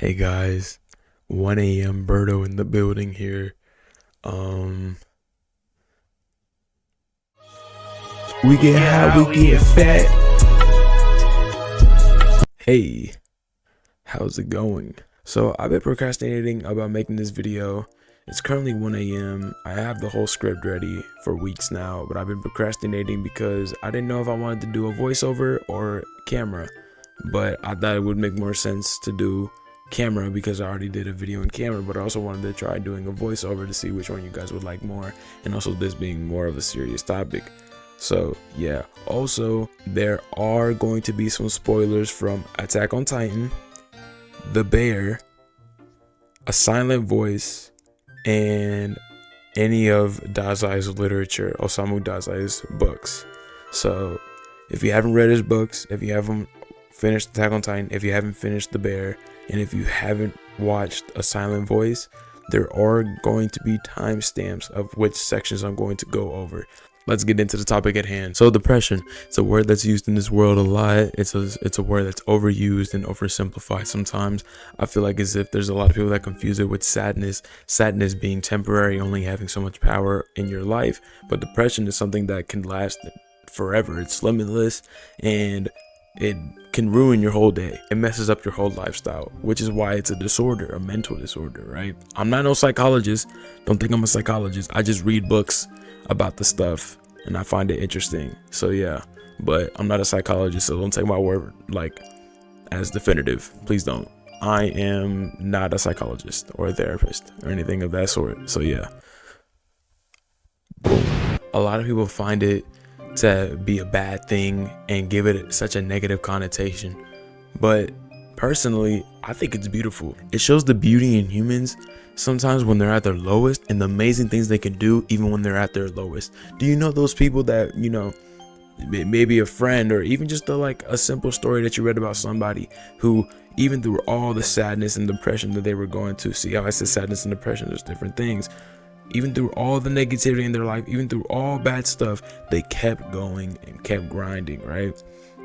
Hey guys, 1 a.m. Berto in the building here. We get high, we get fat. Hey, how's it going? So I've been procrastinating about making this video. It's currently 1 a.m. I have the whole script ready for weeks now, but I've been procrastinating because I didn't know if I wanted to do a voiceover or camera. But I thought it would make more sense to do camera because I already did a video in camera, but I also wanted to try doing a voiceover to see which one you guys would like more, and also this being more of a serious topic. So yeah, also there are going to be some spoilers from Attack on Titan, The Bear, A Silent Voice, and any of Dazai's literature, Osamu Dazai's books. So if you haven't read his books, if you haven't finished Attack on Titan, if you haven't finished The Bear, and if you haven't watched A Silent Voice, there are going to be timestamps of which sections I'm going to go over. Let's get into the topic at hand. So depression, it's a word that's used in this world a lot. It's a word that's overused and oversimplified sometimes. I feel like as if there's a lot of people that confuse it with sadness being temporary, only having so much power in your life. But depression is something that can last forever. It's limitless, and it can ruin your whole day. It messes up your whole lifestyle, which is why it's a disorder, a mental disorder, right? I'm not no psychologist. Don't think I'm a psychologist. I just read books about the stuff and I find it interesting. So yeah, but I'm not a psychologist, so don't take my word like as definitive. Please don't. I am not a psychologist or a therapist or anything of that sort. So yeah. Boom. A lot of people find it to be a bad thing and give it such a negative connotation, but personally I think it's beautiful. It shows the beauty in humans sometimes when they're at their lowest and the amazing things they can do even when they're at their lowest. Do you know those people that, you know, maybe a friend or even just like a simple story that you read about somebody who even through all the sadness and depression that they were going to, see how I said sadness and depression, there's different things. Even through all the negativity in their life, even through all bad stuff, they kept going and kept grinding, right?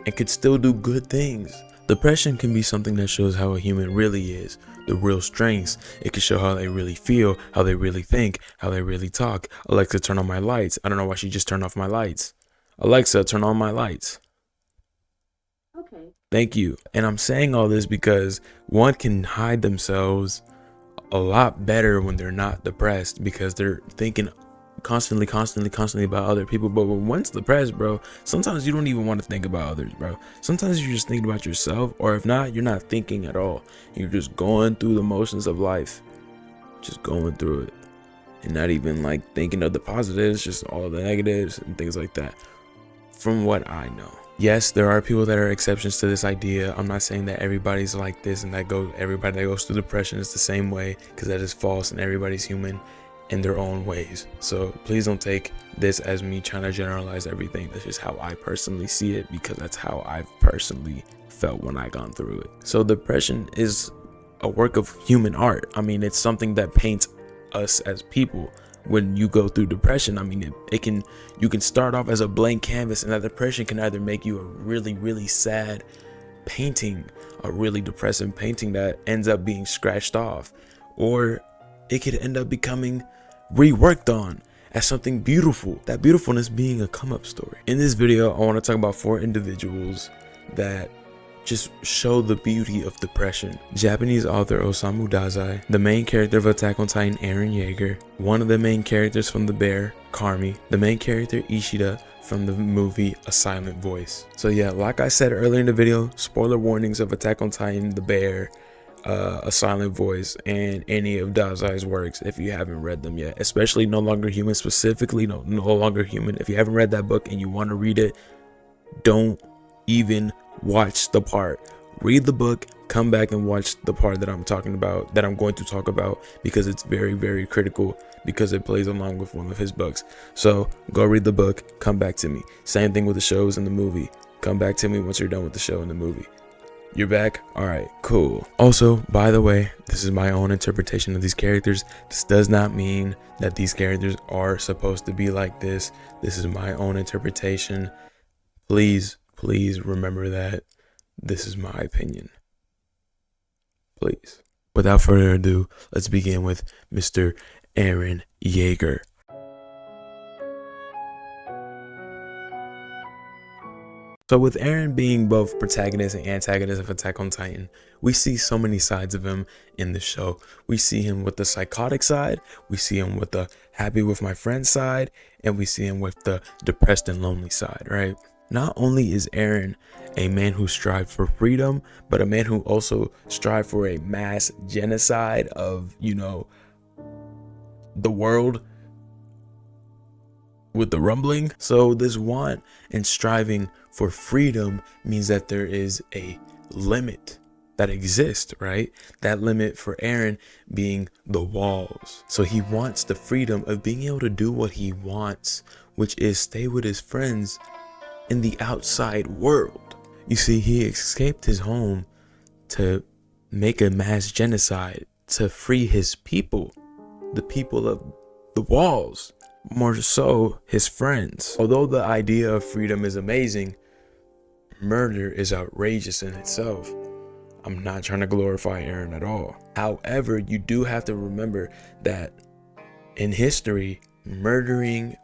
And could still do good things. Depression can be something that shows how a human really is, the real strengths. It can show how they really feel, how they really think, how they really talk. Alexa, turn on my lights. I don't know why she just turned off my lights. Alexa, turn on my lights. Okay. Thank you. And I'm saying all this because one can hide themselves a lot better when they're not depressed because they're thinking constantly about other people. But when one's depressed, bro, sometimes you don't even want to think about others, bro. Sometimes you're just thinking about yourself, or if not, you're not thinking at all. You're just going through the motions of life, just going through it and not even like thinking of the positives, just all the negatives and things like that, from what I know. Yes, there are people that are exceptions to this idea. I'm not saying that everybody's like this and that everybody that goes through depression is the same way, because that is false, and everybody's human in their own ways. So please don't take this as me trying to generalize everything. That's just how I personally see it, because that's how I've personally felt when I gone through it. So depression is a work of human art. I mean, it's something that paints us as people. When you go through depression, I mean, you can start off as a blank canvas, and that depression can either make you a really sad painting, a really depressing painting that ends up being scratched off, or it could end up becoming reworked on as something beautiful, that beautifulness being a come-up story. In this video, I want to talk about 4 individuals that just show the beauty of depression. Japanese author Osamu Dazai, the main character of Attack on Titan, Eren Jaeger, one of the main characters from The Bear, Carmy, the main character Ishida from the movie A Silent Voice. So yeah, like I said earlier in the video, spoiler warnings of Attack on Titan, The Bear, A Silent Voice, and any of Dazai's works if you haven't read them yet, especially No Longer Human, specifically No Longer Human. If you haven't read that book and you want to read it, don't even watch the part. Read the book, come back and watch the part that I'm talking about, that I'm going to talk about, because it's very critical, because it plays along with one of his books. So go read the book, come back to me. Same thing with the shows and the movie. Come back to me once you're done with the show and the movie. You're back? Alright, cool. Also, by the way, this is my own interpretation of these characters. This does not mean that these characters are supposed to be like this. This is my own interpretation. Please remember that this is my opinion. Please. Without further ado, let's begin with Mr. Eren Jaeger. So with Eren being both protagonist and antagonist of Attack on Titan, we see so many sides of him in the show. We see him with the psychotic side, we see him with the happy with my friend side, and we see him with the depressed and lonely side, right? Not only is Eren a man who strived for freedom, but a man who also strived for a mass genocide of, the world with the rumbling. So this want and striving for freedom means that there is a limit that exists, right? That limit for Eren being the walls. So he wants the freedom of being able to do what he wants, which is stay with his friends in the outside world. You see, he escaped his home to make a mass genocide to free his people, the people of the walls, more so his friends. Although the idea of freedom is amazing, murder is outrageous in itself. I'm not trying to glorify Eren at all. However, you do have to remember that in history, murdering,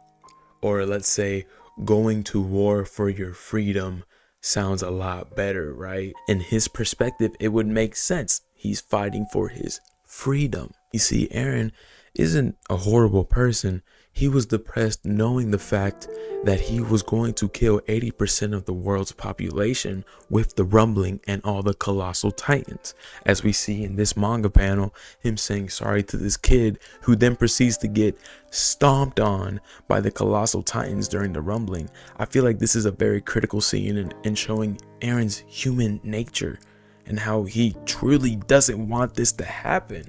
or let's say going to war for your freedom, sounds a lot better, right? In his perspective, it would make sense. He's fighting for his freedom. You see, Eren isn't a horrible person. He was depressed knowing the fact that he was going to kill 80% of the world's population with the rumbling and all the colossal titans. As we see in this manga panel, him saying sorry to this kid who then proceeds to get stomped on by the colossal titans during the rumbling. I feel like this is a very critical scene in showing Eren's human nature and how he truly doesn't want this to happen.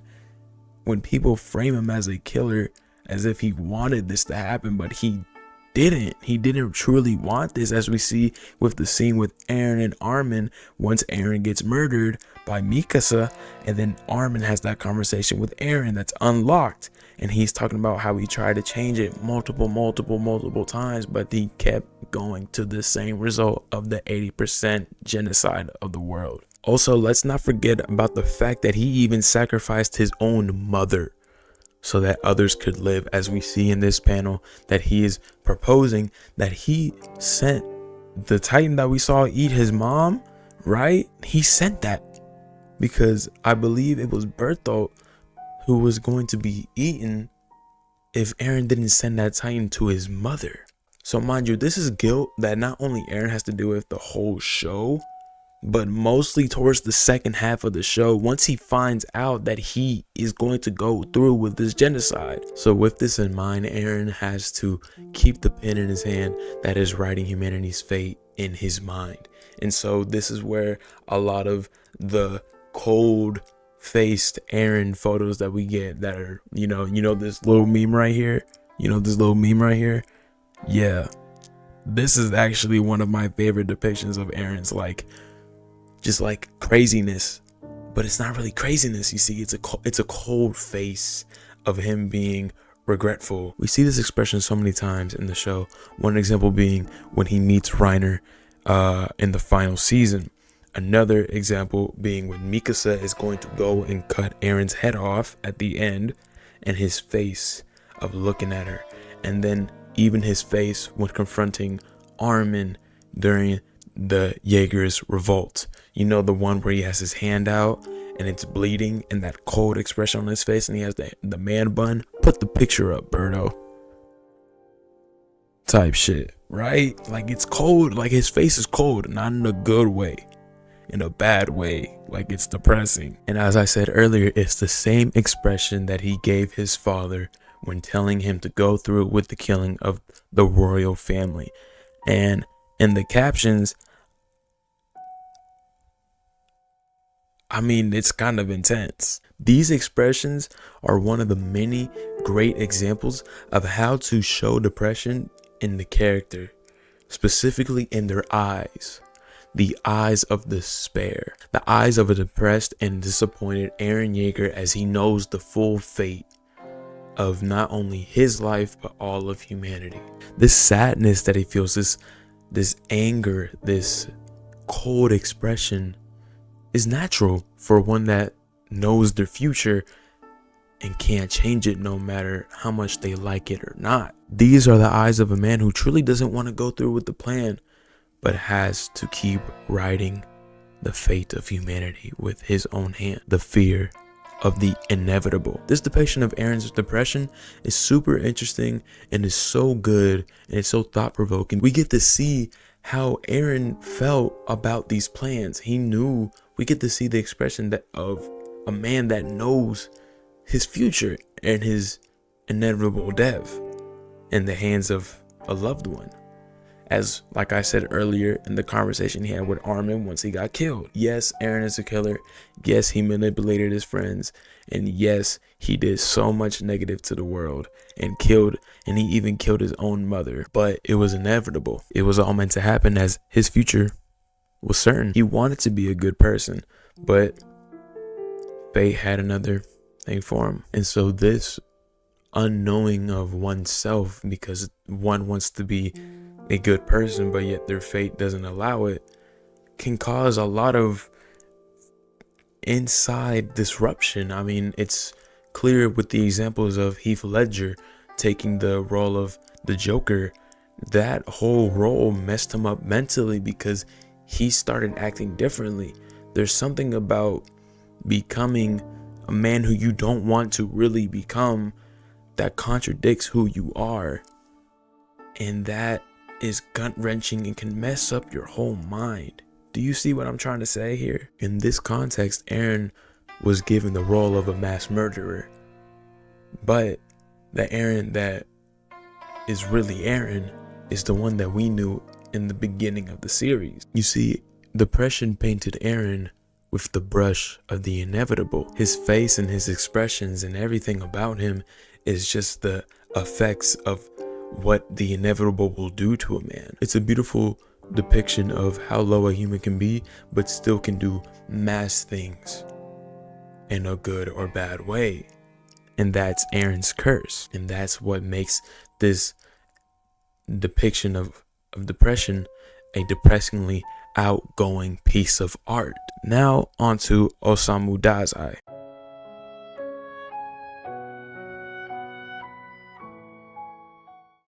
When people frame him as a killer, as if he wanted this to happen, but he didn't truly want this, as we see with the scene with Eren and Armin once Eren gets murdered by Mikasa, and then Armin has that conversation with Eren that's unlocked, and he's talking about how he tried to change it multiple times, but he kept going to the same result of the 80% genocide of the world. Also, let's not forget about the fact that he even sacrificed his own mother so that others could live, as we see in this panel that he is proposing that he sent the Titan that we saw eat his mom, right? He sent that because I believe it was Berzatto who was going to be eaten if Eren didn't send that Titan to his mother. So mind you, this is guilt that not only Eren has to do with the whole show, but mostly towards the second half of the show, once he finds out that he is going to go through with this genocide. So with this in mind, Eren has to keep the pen in his hand that is writing humanity's fate in his mind. And so this is where a lot of the cold faced Eren photos that we get that are, this little meme right here, yeah, this is actually one of my favorite depictions of Eren's just craziness, but it's not really craziness. You see, it's a cold face of him being regretful. We see this expression so many times in the show. One example being when he meets Reiner in the final season. Another example being when Mikasa is going to go and cut Eren's head off at the end, and his face of looking at her, and then even his face when confronting Armin during the Jaeger's revolt. The one where he has his hand out and it's bleeding and that cold expression on his face, and he has the man bun. Put the picture up, Birdo. Type shit, right? It's cold, his face is cold, not in a good way, in a bad way, it's depressing. And as I said earlier, it's the same expression that he gave his father when telling him to go through with the killing of the royal family. And in the captions, it's kind of intense. These expressions are one of the many great examples of how to show depression in the character, specifically in their eyes. The eyes of despair, the eyes of a depressed and disappointed Eren Jaeger, as he knows the full fate of not only his life, but all of humanity. This sadness that he feels, this anger, this cold expression is natural for one that knows their future and can't change it no matter how much they like it or not. These are the eyes of a man who truly doesn't want to go through with the plan, but has to keep writing the fate of humanity with his own hand. The fear of the inevitable. This depiction of Eren's depression is super interesting and is so good and it's so thought-provoking. We get to see how Eren felt about these plans. He knew. We get to see the expression of a man that knows his future and his inevitable death in the hands of a loved one. As like I said earlier in the conversation he had with Armin once he got killed. Yes, Eren is a killer. Yes, he manipulated his friends. And yes, he did so much negative to the world and he even killed his own mother. But it was inevitable. It was all meant to happen as his future was certain. He wanted to be a good person, but fate had another thing for him. And so this unknowing of oneself, because one wants to be a good person but yet their fate doesn't allow it, can cause a lot of inside disruption. I mean, it's clear with the examples of Heath Ledger taking the role of the Joker. That whole role messed him up mentally because he started acting differently. There's something about becoming a man who you don't want to really become that contradicts who you are, and that is gut-wrenching and can mess up your whole mind. Do you see what I'm trying to say here? In this context, Eren was given the role of a mass murderer, but the Eren that is really Eren is the one that we knew in the beginning of the series. You see, depression painted Eren with the brush of the inevitable. His face and his expressions and everything about him is just the effects of what the inevitable will do to a man. It's a beautiful depiction of how low a human can be, but still can do mass things in a good or bad way. And that's Eren's curse. And that's what makes this depiction of depression a depressingly outgoing piece of art. Now onto Osamu Dazai.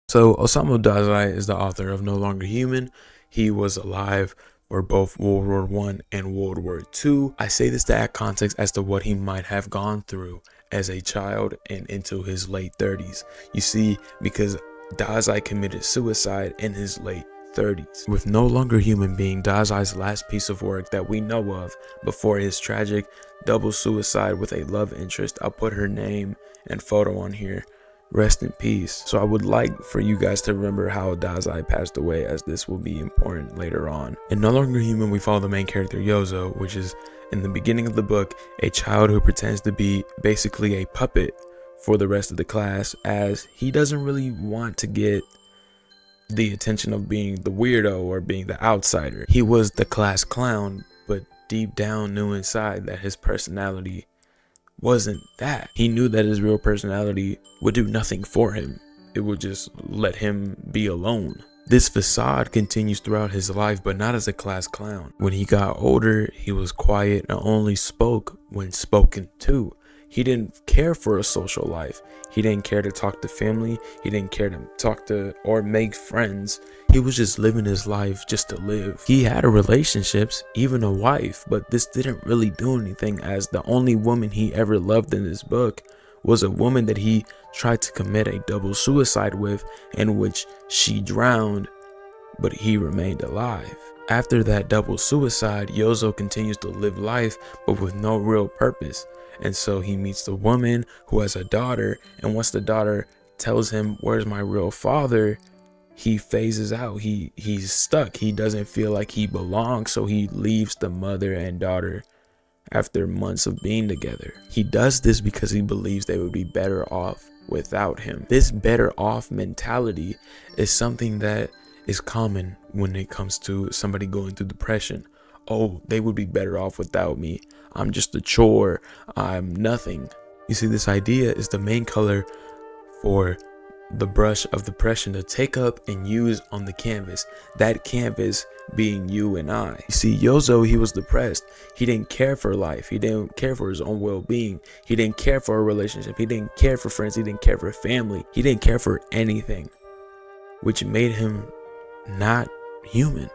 So Osamu Dazai is the author of No Longer Human. He was alive for both World War I and World War II. I say this to add context as to what he might have gone through as a child and into his late 30s. You see, because Dazai committed suicide in his late 30s, with No Longer Human being Dazai's last piece of work that we know of before his tragic double suicide with a love interest. I'll put her name and photo on here. Rest in peace. So I would like for you guys to remember how Dazai passed away, as this will be important later on. In No Longer Human, we follow the main character Yozo, which is in the beginning of the book a child who pretends to be basically a puppet for the rest of the class, as he doesn't really want to get the attention of being the weirdo or being the outsider. He was the class clown, but deep down knew inside that his personality wasn't that. He knew that his real personality would do nothing for him. It would just let him be alone. This facade continues throughout his life, but not as a class clown. When he got older, he was quiet and only spoke when spoken to. He didn't care for a social life. He didn't care to talk to family. He didn't care to talk to or make friends. He was just living his life just to live. He had relationships, even a wife, but this didn't really do anything, as the only woman he ever loved in this book was a woman that he tried to commit a double suicide with, in which she drowned, but he remained alive. After that double suicide, Yozo continues to live life, but with no real purpose. And so he meets the woman who has a daughter, and once the daughter tells him, "Where's my real father?" he phases out. He's stuck. He doesn't feel like he belongs, so he leaves the mother and daughter after months of being together. He does this because he believes they would be better off without him. This better off mentality is something that is common when it comes to somebody going through depression. Oh, they would be better off without me. I'm just a chore. I'm nothing. You see, this idea is the main color for the brush of depression to take up and use on the canvas. That canvas being you and I. You see, Yozo, he was depressed. He didn't care for life. He didn't care for his own well-being. He didn't care for a relationship. He didn't care for friends. He didn't care for family. He didn't care for anything, which made him not human.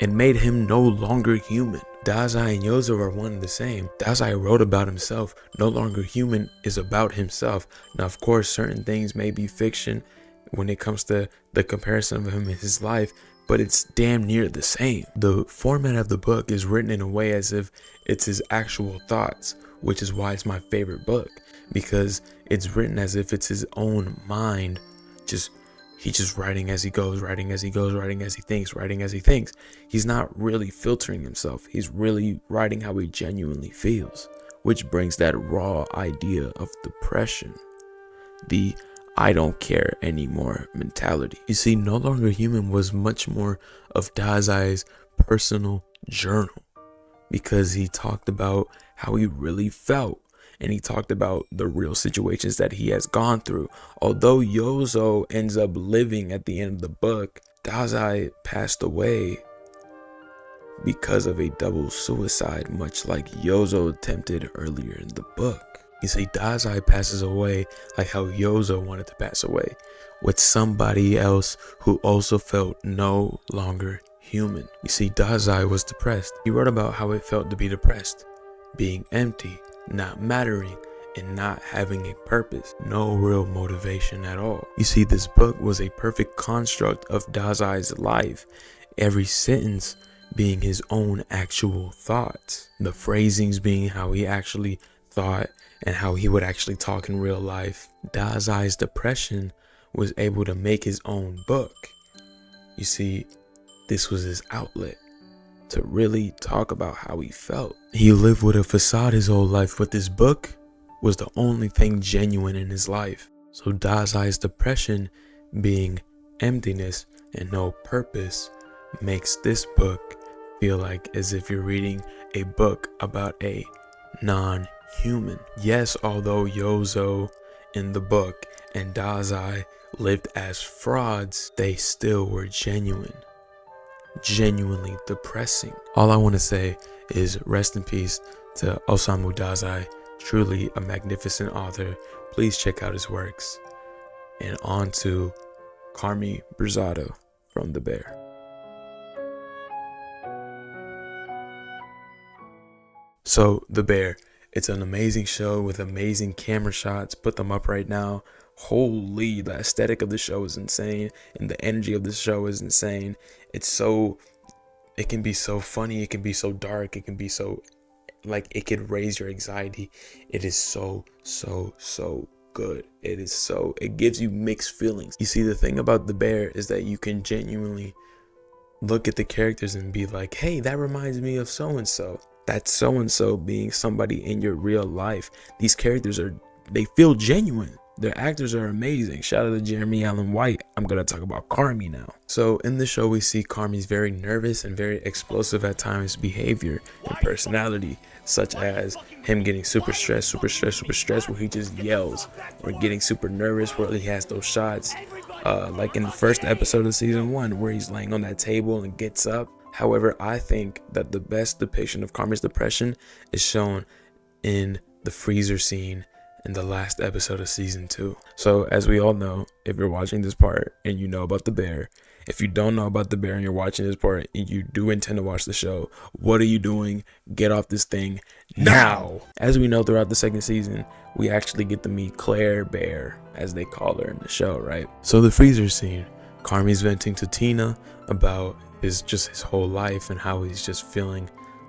It made him no longer human. Dazai and Yozo are one and the same. Dazai wrote about himself. No longer human is about himself. Now, of course, certain things may be fiction when it comes to the comparison of him and his life, but it's damn near the same. The format of the book is written in a way as if it's his actual thoughts, which is why it's my favorite book, because it's written as if it's his own mind. He's just writing as he goes, writing as he goes, writing as he thinks, writing as he thinks. He's not really filtering himself. He's really writing how he genuinely feels, which brings that raw idea of depression, the I don't care anymore mentality. You see, No Longer Human was much more of Dazai's personal journal, because he talked about how he really felt. And he talked about the real situations that he has gone through. Although Yozo ends up living at the end of the book, Dazai passed away because of a double suicide, much like Yozo attempted earlier in the book. You see, Dazai passes away like how Yozo wanted to pass away, with somebody else who also felt no longer human. You see, Dazai was depressed. He wrote about how it felt to be depressed, being empty, not mattering, and not having a purpose, no real motivation at all. You see, this book was a perfect construct of Dazai's life, every sentence being his own actual thoughts, the phrasings being how he actually thought and how he would actually talk in real life. Dazai's depression was able to make his own book. You see, this was his outlet to really talk about how he felt. He lived with a facade his whole life, but this book was the only thing genuine in his life. So Dazai's depression, being emptiness and no purpose, makes this book feel like as if you're reading a book about a non-human. Yes, although Yozo in the book and Dazai lived as frauds, they still were genuinely depressing. All I want to say is rest in peace to Osamu Dazai, truly a magnificent author. Please check out his works. And on to Carmy Berzatto from The Bear. So The Bear, it's an amazing show with amazing camera shots. Put them up right now. Holy, the aesthetic of the show is insane, and the energy of the show is insane. It can be so funny, it can be so dark, it can be so, like, it could raise your anxiety. It is so good. It gives you mixed feelings. You see, the thing about The Bear is that you can genuinely look at the characters and be like, hey, that reminds me of so-and-so. That's so-and-so being somebody in your real life. These characters they feel genuine. Their actors are amazing. Shout out to Jeremy Allen White. I'm going to talk about Carmy now. So in the show, we see Carmy's very nervous and very explosive at times behavior and personality, such as him getting super stressed, where he just yells, or getting super nervous where he has those shots, like in the first episode of season 1, where he's laying on that table and gets up. However, I think that the best depiction of Carmy's depression is shown in the freezer scene in the last episode of season 2. So as we all know, if you're watching this part and you know about The Bear, if you don't know about The Bear and you're watching this part and you do intend to watch the show, what are you doing? Get off this thing now. As we know, throughout the second season, we actually get to meet Claire Bear, as they call her in the show, right? So the freezer scene, Carmy's venting to Tina about his whole life and how he's just feeling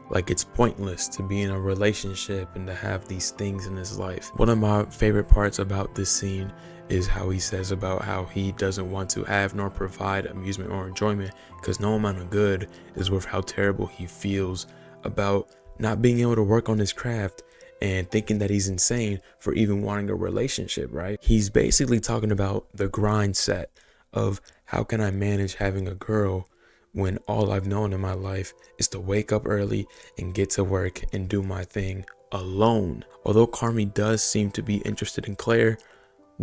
like it's pointless to be in a relationship and to have these things in his life. One of my favorite parts about this scene is how he says about how he doesn't want to have nor provide amusement or enjoyment because no amount of good is worth how terrible he feels about not being able to work on his craft and thinking that he's insane for even wanting a relationship, right? He's basically talking about the grind set of how can I manage having a girl when all I've known in my life is to wake up early and get to work and do my thing alone. Although Carmy does seem to be interested in Claire,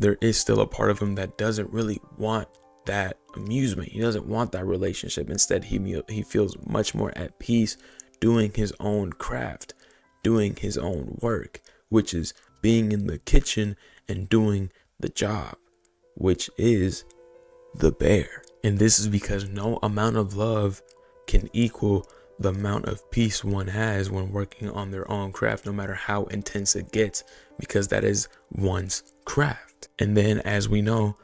there is still a part of him that doesn't really want that amusement. He doesn't want that relationship. Instead, he feels much more at peace doing his own craft, doing his own work, which is being in the kitchen and doing the job, which is the bear. And this is because no amount of love can equal the amount of peace one has when working on their own craft, no matter how intense it gets, because that is one's craft. And then, as we know,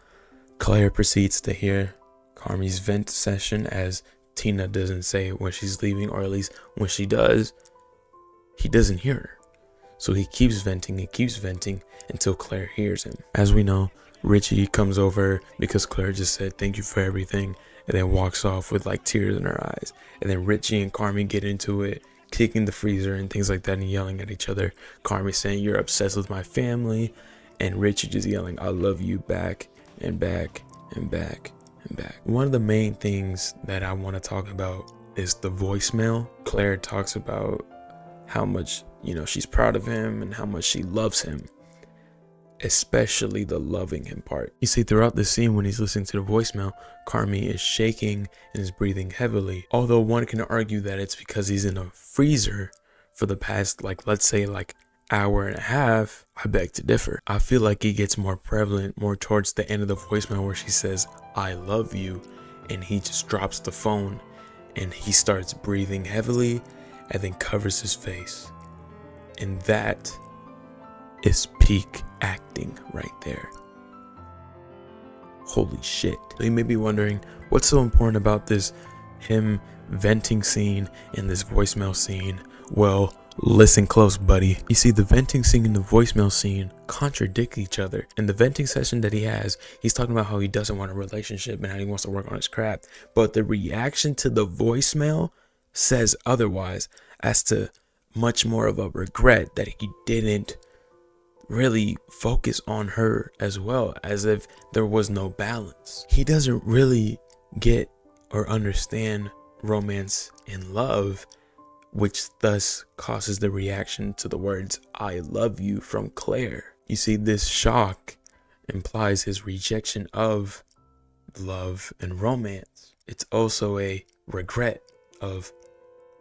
Claire proceeds to hear Carmy's vent session, as Tina doesn't say when she's leaving, or at least when she does, he doesn't hear her. So he keeps venting and keeps venting until Claire hears him. As we know, Richie comes over because Claire just said thank you for everything, and then walks off with like tears in her eyes. And then Richie and Carmy get into it, kicking the freezer and things like that and yelling at each other. Carmy saying, "You're obsessed with my family," and Richie just yelling, "I love you," back and back and back and back. One of the main things that I want to talk about is the voicemail. Claire talks about how much, she's proud of him and how much she loves him, especially the loving him part. You see, throughout the scene when he's listening to the voicemail, Carmy is shaking and is breathing heavily. Although one can argue that it's because he's in a freezer for the past, let's say hour and a half, I beg to differ. I feel like it gets more prevalent more towards the end of the voicemail where she says, "I love you," and he just drops the phone and he starts breathing heavily and then covers his face. And that is peak acting right there. Holy shit. So you may be wondering, what's so important about this him venting scene and this voicemail scene? Well, listen close, buddy. You see, the venting scene and the voicemail scene contradict each other. In the venting session that he has, he's talking about how he doesn't want a relationship and how he wants to work on his craft. But the reaction to the voicemail says otherwise, as to much more of a regret that he didn't really focus on her as well, as if there was no balance. He doesn't really get or understand romance and love, which thus causes the reaction to the words "I love you" from Claire. You see, this shock implies his rejection of love and romance. It's also a regret of,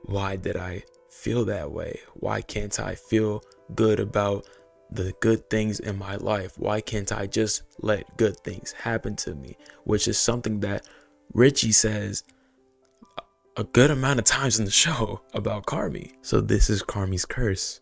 why did I feel that way? Why can't I feel good about the good things in my life? Why can't I just let good things happen to me? Which is something that Richie says a good amount of times in the show about Carmy. So this is Carmy's curse,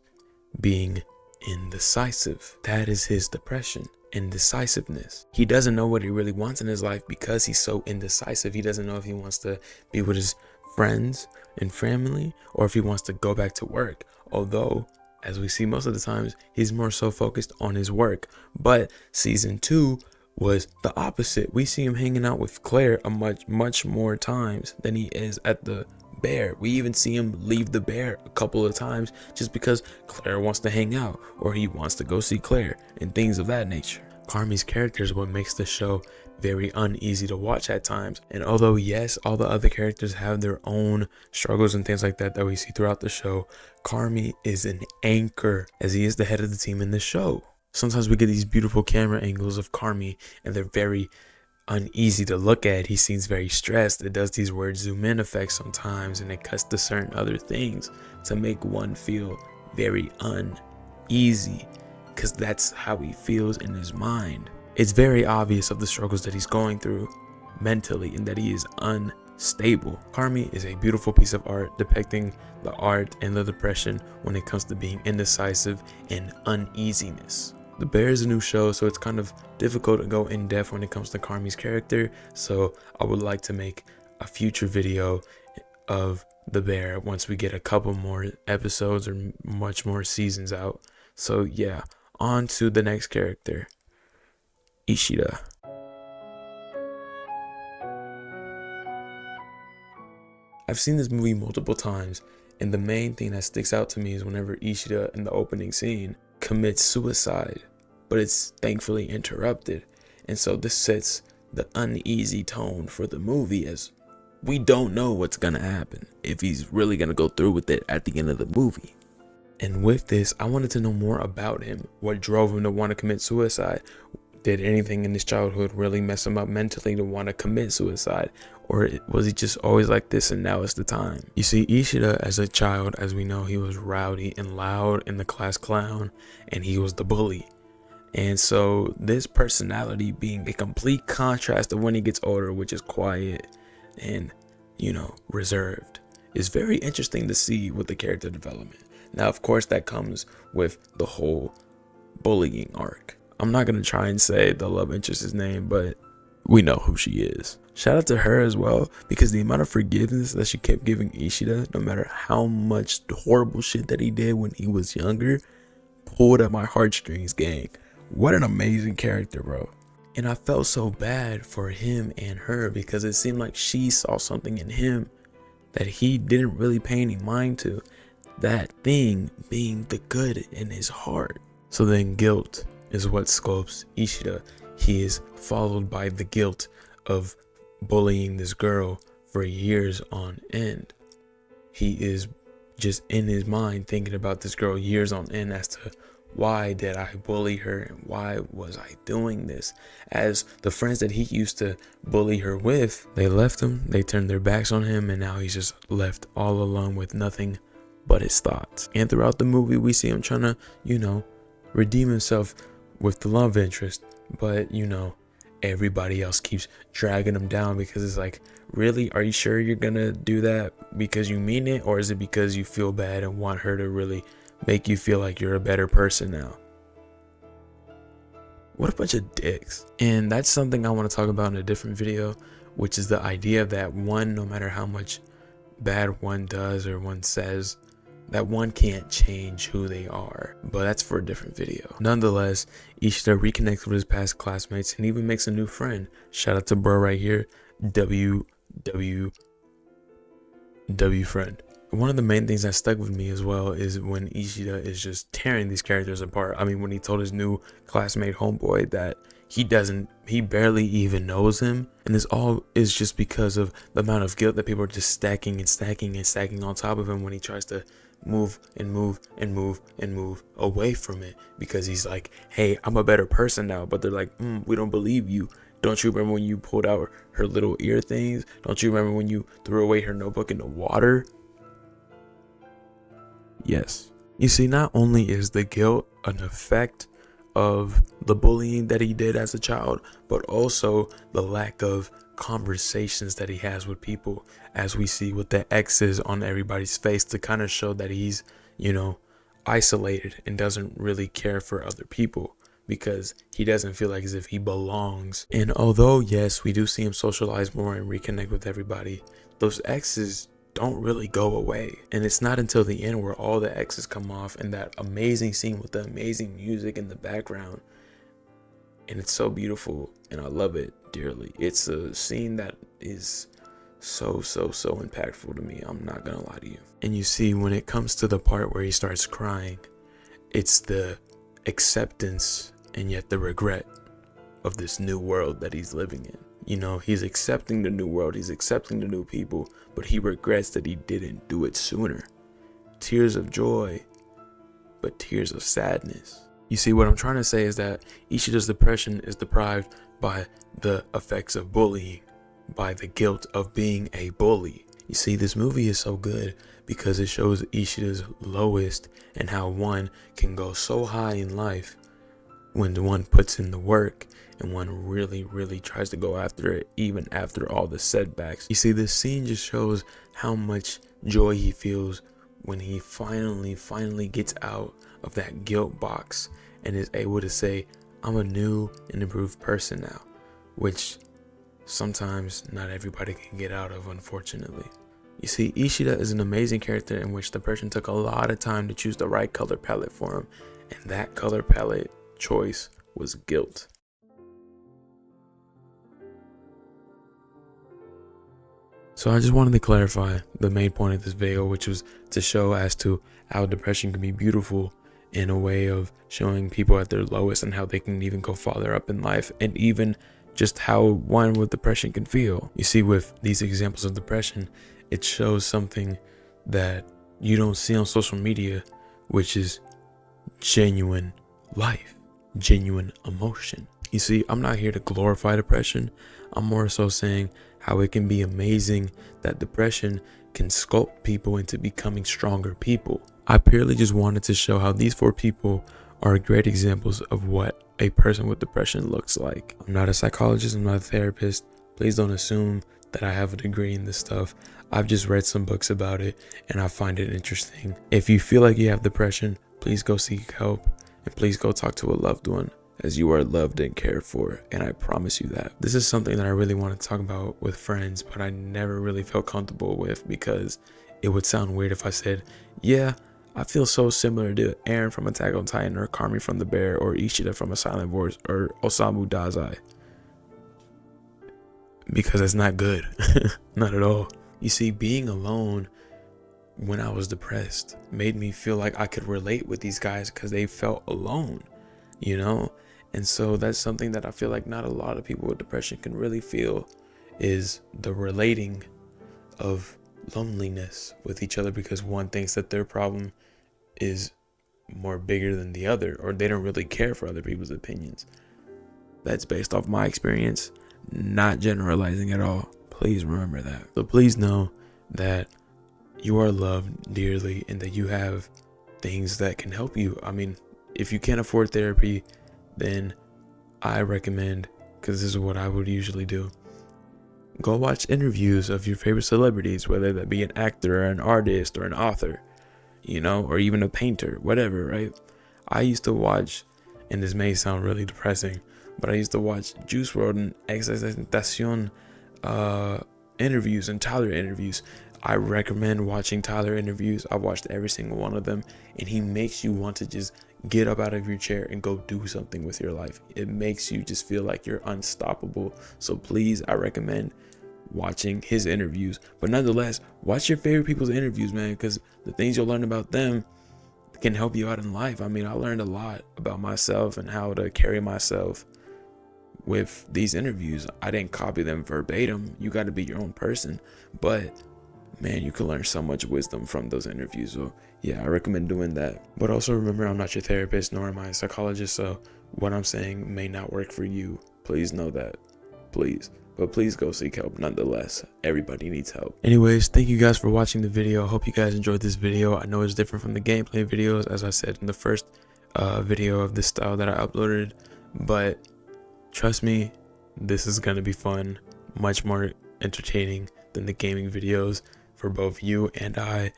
being indecisive. That is his depression, indecisiveness. He doesn't know what he really wants in his life because he's so indecisive. He doesn't know if he wants to be with his friends and family or if he wants to go back to work. Although, as we see most of the times, he's more so focused on his work. But season 2 was the opposite. We see him hanging out with Claire a much more times than he is at the bear. We even see him leave the bear a couple of times just because Claire wants to hang out or he wants to go see Claire and things of that nature. Carmy's character is what makes the show very uneasy to watch at times. And although yes, all the other characters have their own struggles and things like that we see throughout the show, Carmy is an anchor, as he is the head of the team in the show. Sometimes we get these beautiful camera angles of Carmy and they're very uneasy to look at. He seems very stressed. It does these weird zoom in effects sometimes, and it cuts to certain other things to make one feel very uneasy, because that's how he feels in his mind. It's very obvious of the struggles that he's going through mentally and that he is unstable. Carmy is a beautiful piece of art depicting the art and the depression when it comes to being indecisive and uneasiness. The Bear is a new show, so it's kind of difficult to go in depth when it comes to Carmy's character. So I would like to make a future video of The Bear once we get a couple more episodes or much more seasons out. So yeah, on to the next character, Ishida. I've seen this movie multiple times, and the main thing that sticks out to me is whenever Ishida in the opening scene commits suicide, but it's thankfully interrupted. And so this sets the uneasy tone for the movie, as we don't know what's gonna happen, if he's really gonna go through with it at the end of the movie. And with this, I wanted to know more about him. What drove him to want to commit suicide? Did anything in his childhood really mess him up mentally to want to commit suicide? Or was he just always like this and now is the time? You see, Ishida as a child, as we know, he was rowdy and loud and the class clown, and he was the bully. And so this personality being a complete contrast of when he gets older, which is quiet and, reserved, is very interesting to see with the character development. Now, of course, that comes with the whole bullying arc. I'm not going to try and say the love interest's name, but we know who she is. Shout out to her as well, because the amount of forgiveness that she kept giving Ishida, no matter how much horrible shit that he did when he was younger, pulled at my heartstrings, gang. What an amazing character, bro. And I felt so bad for him and her, because it seemed like she saw something in him that he didn't really pay any mind to. That thing being the good in his heart. So then guilt is what sculpts Ishida. He is followed by the guilt of bullying this girl for years on end. He is just in his mind thinking about this girl years on end as to why did I bully her and why was I doing this? As the friends that he used to bully her with, they left him, they turned their backs on him, and now he's just left all alone with nothing but his thoughts. And throughout the movie, we see him trying to, redeem himself with the love interest, but everybody else keeps dragging him down, because it's like, really, are you sure you're gonna do that because you mean it, or is it because you feel bad and want her to really make you feel like you're a better person now? What a bunch of dicks. And that's something I want to talk about in a different video, which is the idea that one, no matter how much bad one does or one says, that one can't change who they are. But that's for a different video. Nonetheless, Ishida reconnects with his past classmates and even makes a new friend. Shout out to bro right here, W friend. One of the main things that stuck with me as well is when Ishida is just tearing these characters apart. I mean, when he told his new classmate homeboy that he barely even knows him. And this all is just because of the amount of guilt that people are just stacking and stacking and stacking on top of him when he tries to move and move and move and move away from it, because he's like, hey, I'm a better person now. But they're like, we don't believe you. Don't you remember when you pulled out her little ear things? Don't you remember when you threw away her notebook in the water? Yes. You see, not only is the guilt an effect of the bullying that he did as a child, but also the lack of conversations that he has with people, as we see with the X's on everybody's face to kind of show that he's, isolated and doesn't really care for other people, because he doesn't feel like as if he belongs. And although, yes, we do see him socialize more and reconnect with everybody, those X's don't really go away. And it's not until the end where all the X's come off and that amazing scene with the amazing music in the background, and it's so beautiful and I love it dearly. It's a scene that is so impactful to me. I'm not gonna lie to you. And you see, when it comes to the part where he starts crying, it's the acceptance and yet the regret of this new world that he's living in. He's accepting the new world, he's accepting the new people, but he regrets that he didn't do it sooner. Tears of joy, but tears of sadness. You see, what I'm trying to say is that Ishida's depression is deprived by the effects of bullying, by the guilt of being a bully. You see, this movie is so good because it shows Ishida's lowest and how one can go so high in life when one puts in the work and one really tries to go after it, even after all the setbacks. You see, this scene just shows how much joy he feels when he finally gets out of that guilt box and is able to say, I'm a new and improved person now, which sometimes not everybody can get out of, unfortunately. You see, Ishida is an amazing character in which the person took a lot of time to choose the right color palette for him, and that color palette choice was guilt. So I just wanted to clarify the main point of this video, which was to show as to how depression can be beautiful in a way of showing people at their lowest and how they can even go farther up in life, and even just how one with depression can feel. You see, with these examples of depression, it shows something that you don't see on social media, which is genuine life, genuine emotion. You see, I'm not here to glorify depression. I'm more so saying how it can be amazing that depression can sculpt people into becoming stronger people. I purely just wanted to show how these 4 people are great examples of what a person with depression looks like. I'm not a psychologist, I'm not a therapist. Please don't assume that I have a degree in this stuff. I've just read some books about it and I find it interesting. If you feel like you have depression, please go seek help and please go talk to a loved one, as you are loved and cared for, and I promise you that. This is something that I really want to talk about with friends, but I never really felt comfortable with because it would sound weird if I said, yeah, I feel so similar to Eren from Attack on Titan, or Carmy from The Bear, or Ishida from A Silent Voice, or Osamu Dazai. Because that's not good. Not at all. You see, being alone when I was depressed made me feel like I could relate with these guys because they felt alone, you know? And so that's something that I feel like not a lot of people with depression can really feel, is the relating of loneliness with each other, because one thinks that their problem is more bigger than the other, or they don't really care for other people's opinions. That's based off my experience, not generalizing at all. Please remember that. So please know that you are loved dearly and that you have things that can help you. I mean, if you can't afford therapy, then I recommend, because this is what I would usually do, go watch interviews of your favorite celebrities, whether that be an actor or an artist or an author, you know, or even a painter, whatever, right? I used to watch, and this may sound really depressing, but I used to watch Juice WRLD and XXXTentacion interviews and Tyler interviews. I recommend watching Tyler interviews. I've watched every single one of them, and he makes you want to just get up out of your chair and go do something with your life. It makes you just feel like you're unstoppable. So please, I recommend watching his interviews. But nonetheless, watch your favorite people's interviews, man, because the things you'll learn about them can help you out in life. I mean, I learned a lot about myself and how to carry myself with these interviews. I didn't copy them verbatim. You got to be your own person. But man, you can learn so much wisdom from those interviews. So yeah, I recommend doing that. But also remember, I'm not your therapist, nor am I a psychologist. So what I'm saying may not work for you. Please know that. Please. But please go seek help nonetheless. Everybody needs help. Anyways, thank you guys for watching the video. I hope you guys enjoyed this video. I know it's different from the gameplay videos, as I said in the first video of this style that I uploaded. But trust me, this is going to be fun. Much more entertaining than the gaming videos for both you and I.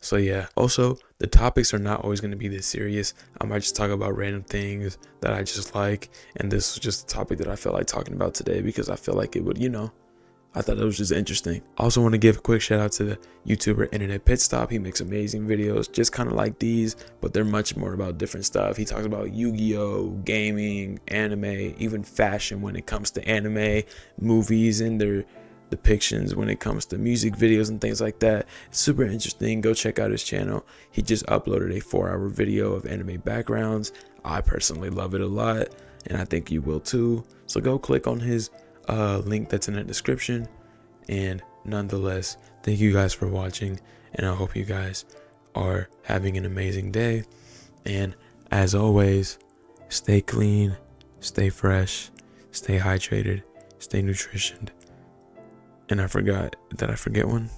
So yeah, also the topics are not always going to be this serious. I might just talk about random things that I just like, and this was just a topic that I felt like talking about today because I feel like it would, you know, I thought it was just interesting. I also want to give a quick shout out to the YouTuber Internet Pit Stop. He makes amazing videos just kind of like these, but they're much more about different stuff. He talks about Yu-Gi-Oh, gaming, anime, even fashion when it comes to anime, movies, and their depictions when it comes to music videos and things like that. It's super interesting. Go check out his channel. He just uploaded a 4-hour video of anime backgrounds. I personally love it a lot, and I think you will too. So go click on his link that's in the description. And nonetheless, thank you guys for watching, and I hope you guys are having an amazing day. And as always, stay clean, stay fresh, stay hydrated, stay nutritioned. And did I forget one?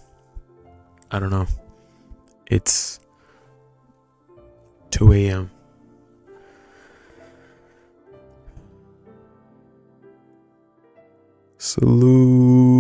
I don't know. It's 2 a.m. Salute.